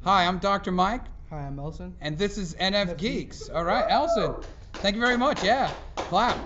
Hi, I'm Dr. Mike, Hi, I'm Elson. and this is NFGeeks. All right, Elson, thank you very much. Yeah, clap.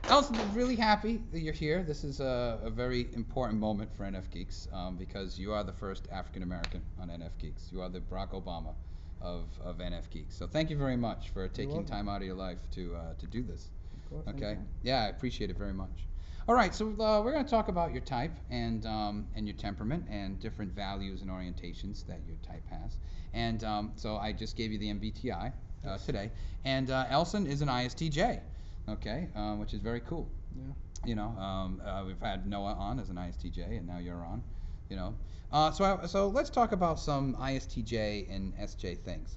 Elson, I'm really happy that you're here. This is a very important moment for NFGeeks because you are the first African American on NFGeeks. You are the Barack Obama of NFGeeks. So thank you very much for taking welcome. time out of your life to do this. Of course. Okay. anytime. Yeah, I appreciate it very much. All right, so we're going to talk about your type and your temperament and different values and orientations that your type has. And so I just gave you the MBTI today, and Elson is an ISTJ, okay, which is very cool. Yeah. You know, we've had Noah on as an ISTJ, and now you're on. You know, so let's talk about some ISTJ and SJ things.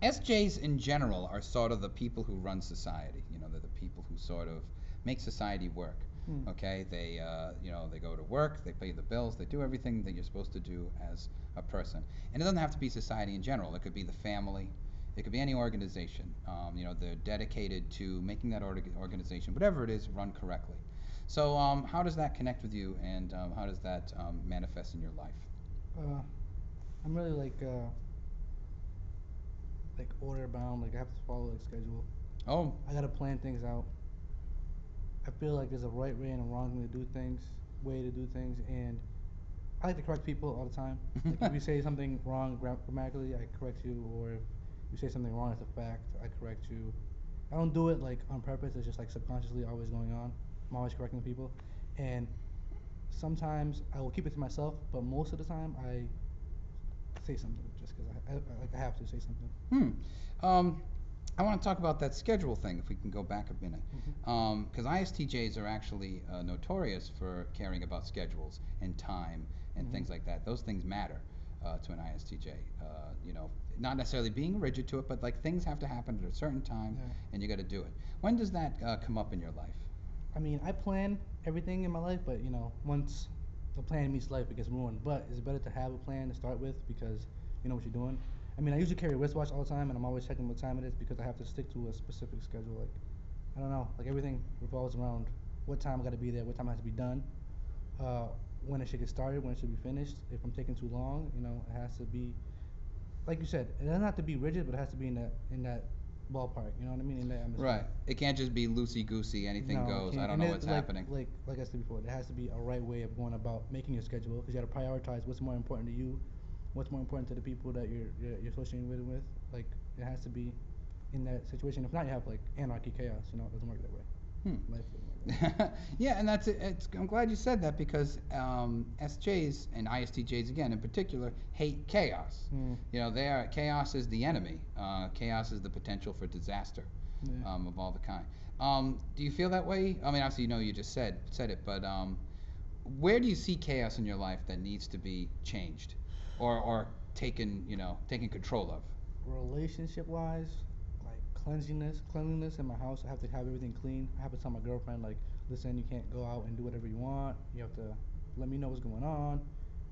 SJs in general are sort of the people who run society. You know, they're the people who sort of make society work. Okay, they they go to work, they pay the bills, they do everything that you're supposed to do as a person. And it doesn't have to be society in general. It could be the family. It could be any organization. They're dedicated to making that organization, whatever it is, run correctly. So how does that connect with you, and how does that manifest in your life? I'm really like order bound. Like I have to follow like schedule. Oh, I gotta plan things out. I feel like there's a right way and a wrong way to do things, and I like to correct people all the time. Like if you say something wrong grammatically, I correct you, or if you say something wrong as a fact, I correct you. I don't do it like on purpose. It's just like subconsciously always going on. I'm always correcting people, and sometimes I will keep it to myself, but most of the time I say something just because I have to say something. Um, I want to talk about that schedule thing, if we can go back a minute. Because ISTJs are actually notorious for caring about schedules and time and things like that. Those things matter to an ISTJ. Not necessarily being rigid to it, but like things have to happen at a certain time, Yeah. and you got to do it. When does that come up in your life? I mean, I plan everything in my life, but once the plan meets life, it gets ruined. But it's better to have a plan to start with because you know what you're doing. I mean, I usually carry a wristwatch all the time, and I'm always checking what time it is because I have to stick to a specific schedule. Like, I don't know, like everything revolves around what time I got to be there, what time it has to be done, uh, when it should get started, when it should be finished. If I'm taking too long, it has to be, like you said, it doesn't have to be rigid, but it has to be in that ballpark. You know what I mean? In that atmosphere. Right. It can't just be loosey goosey. Anything No, it goes. I can't. don't And know it, what's like, happening. like I said before, there has to be a right way of going about making your schedule because you got to prioritize what's more important to you, what's more important to the people that you're associating with. Like it has to be in that situation. If not, you have like anarchy, chaos. It doesn't work that way. Life doesn't work that way. Yeah, and that's it. I'm glad you said that because SJs and ISTJs again in particular hate chaos. Mm. Chaos is the enemy. Chaos is the potential for disaster Yeah. of all the kind. Do you feel that way? I mean, obviously you just said it, but where do you see chaos in your life that needs to be changed, or taken control of? Relationship wise, like cleanliness in my house. I have to have everything clean. I have to tell my girlfriend like, listen, you can't go out and do whatever you want. You have to let me know what's going on.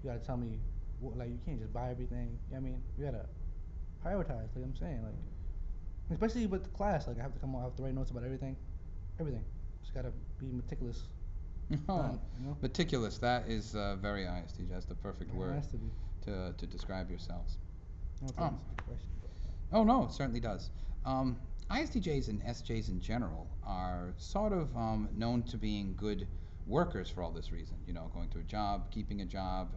You gotta tell me like you can't just buy everything. You know what I mean? You gotta prioritize. Like I'm saying, like especially with class. Like I have to come. I have to write notes about everything. Everything. Just gotta be meticulous. Oh, Done. meticulous. That is very ISTJ. That's the perfect It word has to be. to describe yourselves. I don't know if that Um, answers the question, but oh no, it certainly does. ISTJs and SJs in general are sort of known to being good workers for all this reason. Going to a job, keeping a job,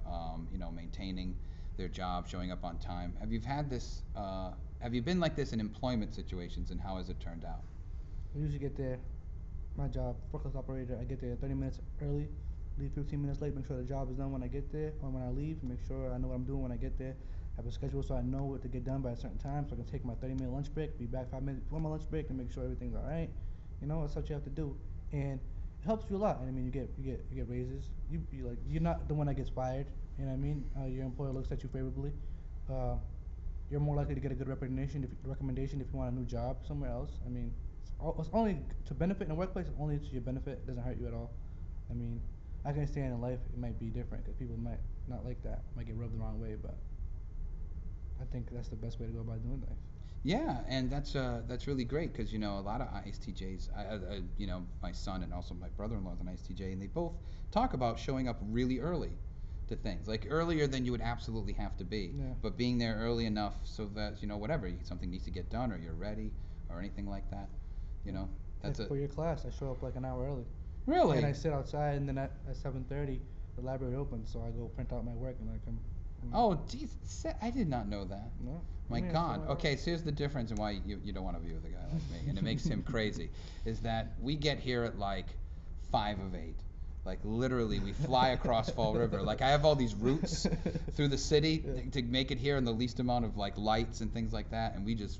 maintaining their job, showing up on time. Have you been like this in employment situations, and how has it turned out? I usually get there. My job, forklift operator. I get there 30 minutes early, leave 15 minutes late. Make sure the job is done when I get there, or when I leave. Make sure I know what I'm doing when I get there. Have a schedule so I know what to get done by a certain time, so I can take my 30-minute lunch break, be back 5 minutes before my lunch break, and make sure everything's all right. That's what you have to do. And it helps you a lot. And I mean, you get raises. You like you're not the one that gets fired. You know what I mean? Your employer looks at you favorably. Uh, you're more likely to get a good recommendation if you want a new job somewhere else. I mean, it's only to benefit in the workplace. It's only to your benefit. It doesn't hurt you at all. I mean, I can understand in life it might be different because people might not like that, might get rubbed the wrong way. But I think that's the best way to go about doing things. Yeah, and that's really great because a lot of ISTJs, my son and also my brother-in-law is an ISTJ, and they both talk about showing up really early to things, like earlier than you would absolutely have to be, Yeah. but being there early enough so that whatever something needs to get done or you're ready or anything like that, you know, that's Like a for your class, I show up like an hour early. really. And I sit outside, and then at 7:30, the library opens, so I go print out my work, and I come. Oh, geez, I did not know that. No. My Yeah, God. so Okay, so here's the difference and why you don't want to be with a guy like me, and it makes him crazy, is that we get here at like 5 of 8. Like literally, we fly across Fall River. Like I have all these routes through the city Yeah. to make it here in the least amount of like lights and things like that, and we just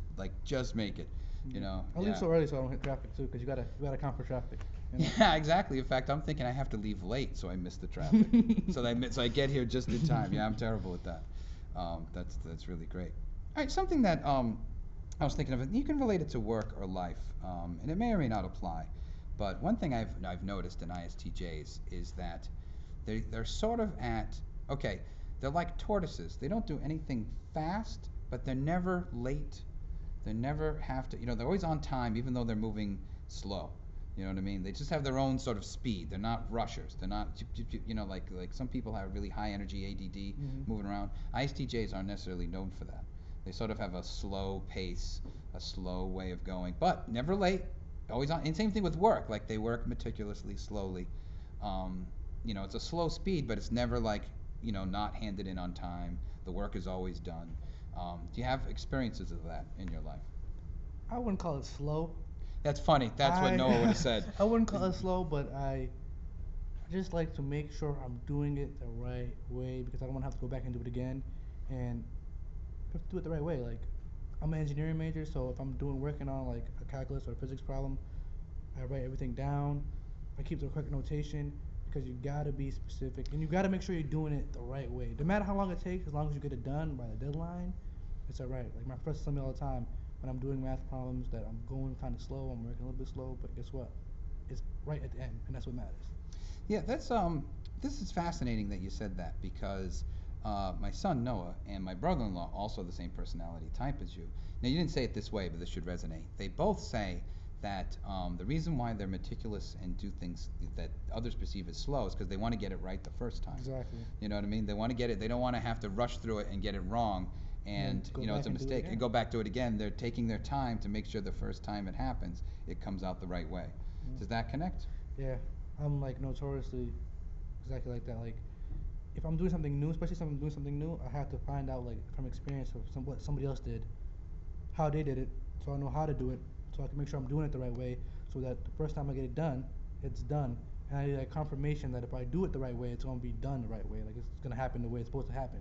make it. I leave so early so I don't hit traffic too, because you gotta account for traffic. Yeah, exactly. In fact, I'm thinking I have to leave late so I miss the traffic. So I get here just in time. Yeah, I'm terrible at that. That's really great. All right, something that I was thinking of. You can relate it to work or life, and it may or may not apply. But one thing I've noticed in ISTJs is that they're sort of okay. They're like tortoises. They don't do anything fast, but they're never late. They never have to. They're always on time, even though they're moving slow. You know what I mean? They just have their own sort of speed. They're not rushers. They're not, like some people have really high energy ADD moving around. ISTJs aren't necessarily known for that. They sort of have a slow pace, a slow way of going, but never late. Always on. And same thing with work. Like they work meticulously, slowly. It's a slow speed, but it's never like, not handed in on time. The work is always done. Do you have experiences of that in your life? I wouldn't call it slow. That's funny. That's what Noah would have said. I wouldn't call it slow, but I just like to make sure I'm doing it the right way because I don't want to have to go back and do it again, and have to do it the right way. Like I'm an engineering major, so if I'm working on like a calculus or a physics problem, I write everything down. I keep the correct notation because you gotta be specific and you gotta make sure you're doing it the right way. No matter how long it takes, as long as you get it done by the deadline, it's alright. Like my professor tells me all the time when I'm doing math problems that I'm going kind of slow, I'm working a little bit slow, but guess what? It's right at the end, and that's what matters. Yeah, this is fascinating that you said that because my son Noah and my brother-in-law also the same personality type as you. Now you didn't say it this way, but this should resonate. They both say that the reason why they're meticulous and do things that others perceive as slow is because they want to get it right the first time. Exactly. You know what I mean? They want to get it. They don't want to have to rush through it and get it wrong, and go it's back a and do it mistake, again. and go back to it again. They're taking their time to make sure the first time it happens, it comes out the right way. Does that connect? Yeah, I'm like notoriously exactly like that. Like if I'm doing something new, especially if I'm doing something new, I have to find out like from experience of what somebody else did, how they did it, so I know how to do it, so I can make sure I'm doing it the right way, so that the first time I get it done, it's done. And I need like confirmation that if I do it the right way, it's gonna be done the right way. Like it's gonna happen the way it's supposed to happen.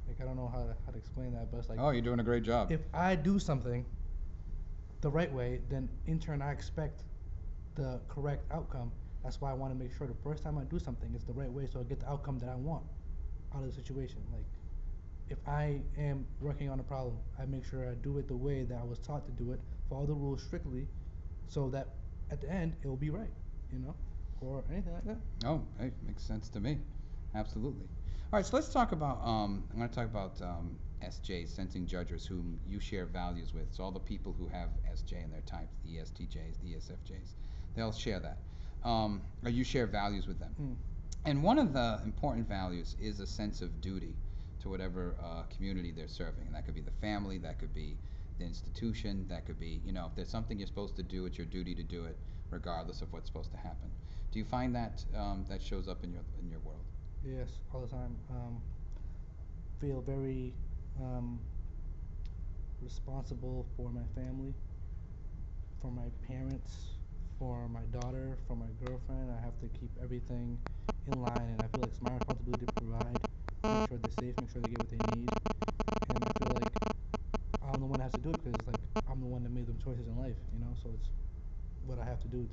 Like I don't know how to explain that, but it's like Oh, you're doing a great job. if I do something the right way, then in turn I expect the correct outcome. That's why I want to make sure the first time I do something it's the right way so I get the outcome that I want out of the situation. Like if I am working on a problem, I make sure I do it the way that I was taught to do it, follow the rules strictly, so that at the end it will be right, or anything like that. Oh, hey, makes sense to me. Absolutely. All right, so let's talk about. I'm going to talk about SJs, sensing judges, whom you share values with. So all the people who have SJ in their types, the ESTJs, the ESFJs, they all share that, or you share values with them. And one of the important values is a sense of duty to whatever community they're serving. And that could be the family, that could be the institution, that could be, if there's something you're supposed to do, it's your duty to do it, regardless of what's supposed to happen. Do you find that that shows up in your world? Yes, all the time. Feel very responsible for my family, for my parents, for my daughter, for my girlfriend. I have to keep everything in line, and I feel like it's my responsibility to provide, make sure they're safe, make sure they get what they need. And I feel like I'm the one that has to do it because like I'm the one that made them choices in life, So it's what I have to do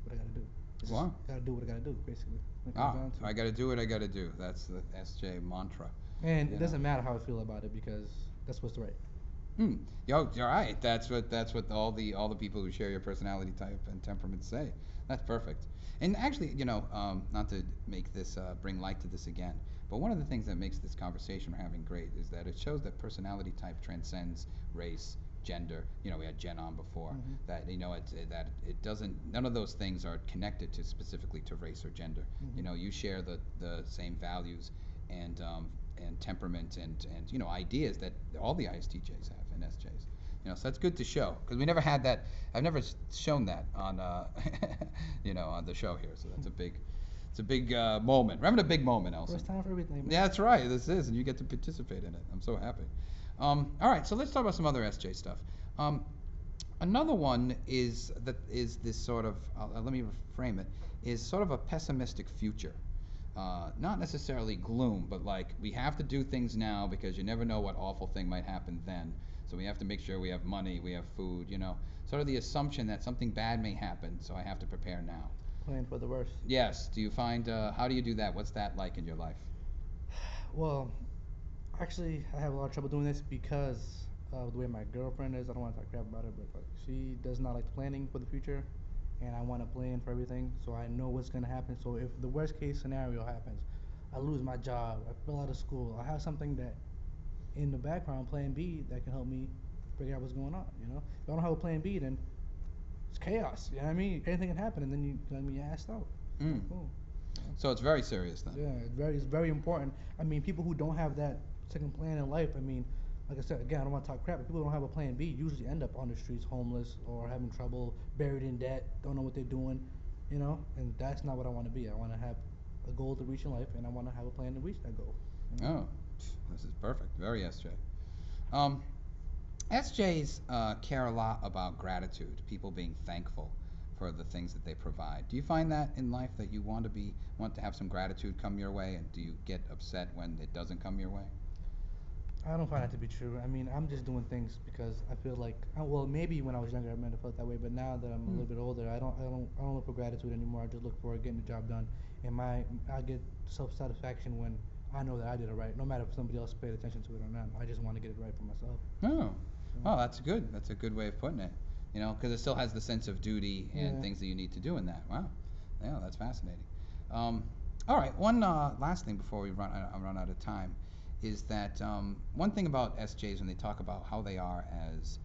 what I gotta do. It's just Wow. gotta do what I gotta do, basically. When it comes down to I it. got to do what I got to do. That's the SJ mantra. And You it know. doesn't matter how I feel about it because that's what's right. You're right. That's what all the people who share your personality type and temperament say. That's perfect. And actually, not to make this bring light to this again, but one of the things that makes this conversation we're having great is that it shows that personality type transcends race, gender. We had Jen on before. Mhm. That that it doesn't. None of those things are connected to specifically to race or gender. Mhm. You share the same values and temperament and ideas that all the ISTJs have and SJs. So that's good to show because we never had that. I've never shown that on on the show here. So that's a big, it's a big moment. Remember the big moment, Elson? First time for everything, man. Yeah, that's right. This is, and you get to participate in it. I'm so happy. All right, so let's talk about some other SJ stuff. Another one is this sort of. Let me reframe it. Is sort of a pessimistic future. Not necessarily gloom, but like we have to do things now because you never know what awful thing might happen then. So we have to make sure we have money, we have food, sort of the assumption that something bad may happen, so I have to prepare now. Plan for the worst. Yes. Do you find, how do you do that? What's that like in your life? Well, actually, I have a lot of trouble doing this because of the way my girlfriend is. I don't want to talk crap about it, but like, she does not like planning for the future, and I want to plan for everything so I know what's gonna happen. So if the worst case scenario happens, I lose my job, I fail out of school, I have something that in the background, plan B, that can help me figure out what's going on. If I don't have a plan B, then it's chaos. You know what I mean? Anything can happen, and then you're asked out. Mm. Boom. So it's very serious then. Yeah, it's very important. I mean, people who don't have that second plan in life, I mean, like I said, again, I don't want to talk crap, but people who don't have a plan B usually end up on the streets, homeless, or having trouble, buried in debt, don't know what they're doing, and that's not what I want to be. I want to have a goal to reach in life, and I want to have a plan to reach that goal. Oh, this is perfect. Very SJ. Um, SJs care a lot about gratitude, people being thankful for the things that they provide. Do you find that in life that you want to have some gratitude come your way, and do you get upset when it doesn't come your way? I don't find that to be true. I mean, I'm just doing things because I feel like, well, maybe when I was younger I might have felt that way, but now that I'm a little bit older, I don't look for gratitude anymore. I just look for getting the job done, and I get self-satisfaction when I know that I did it right, no matter if somebody else paid attention to it or not. I just want to get it right for myself. Oh, So, well, that's good. That's a good way of putting it. Because it still has the sense of duty and Yeah. things that you need to do in that. Wow, yeah, that's fascinating. All right, one last thing before we run out of time is that one thing about SJs when they talk about how they are as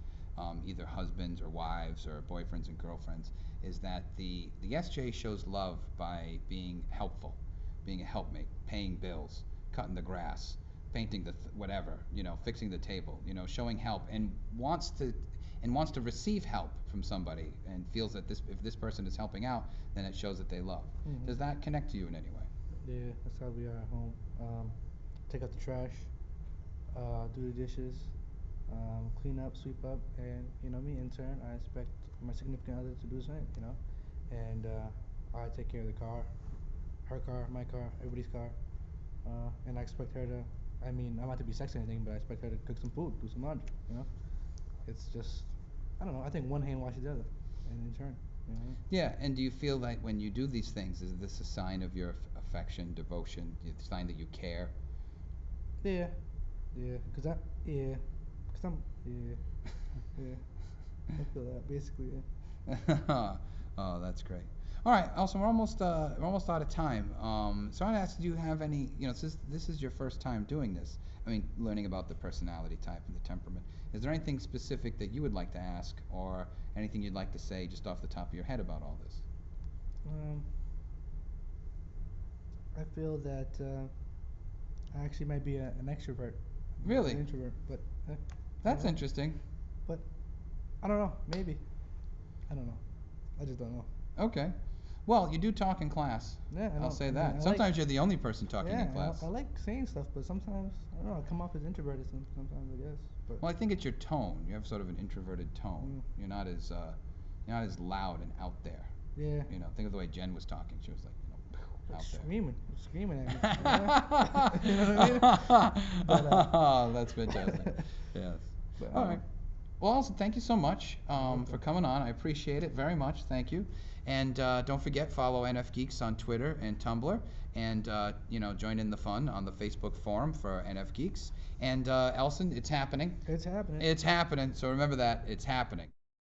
either husbands or wives or boyfriends and girlfriends is that the SJ shows love by being helpful, being a helpmate, paying bills, cutting the grass, painting whatever, fixing the table, showing help and wants to receive help from somebody and feels that if this person is helping out, then it shows that they love. Mhm. Does that connect to you in any way? Yeah, that's how we are at home. Take out the trash, do the dishes, clean up, sweep up, and me in turn, I expect my significant other to do the same. And I take care of the car, her car, my car, everybody's car, and I expect her to. I mean, I'm not to be sexy or anything, but I expect her to cook some food, do some laundry. It's just, I don't know. I think one hand washes the other, and in turn, Yeah, and do you feel like when you do these things, is this a sign of your affection, devotion, a sign that you care? Yeah, yeah, yeah, yeah. I feel that basically. Yeah. Oh, that's great. All right, also we're almost out of time. So I asked, do you have any? Since this is your first time doing this, I mean, learning about the personality type and the temperament. Is there anything specific that you would like to ask, or anything you'd like to say just off the top of your head about all this? Um, I feel that I actually might be an extrovert, Really? an introvert, but I That's don't know. interesting. But I don't know. Maybe I don't know. I just don't know. Okay. Well, you do talk in class. Yeah, I I'll know. say I mean, that. I like. Sometimes you're the only person talking Yeah, in class. I like saying stuff, but sometimes I don't know. I come off as introverted sometimes, I guess. But Well, I think it's your tone. You have sort of an introverted tone. Mm. You're not as loud and out there. yeah, Think of the way Jen was talking. She was like, like out there. screaming at me. You know what I mean? But, That's fantastic. Yes. but, All right. Well, Elson, thank you so much welcome. for coming on. I appreciate it very much. Thank you. And don't forget, follow NFGeeks on Twitter and Tumblr, and join in the fun on the Facebook forum for NFGeeks. And Elson, it's happening. It's happening. It's happening. So remember that it's happening.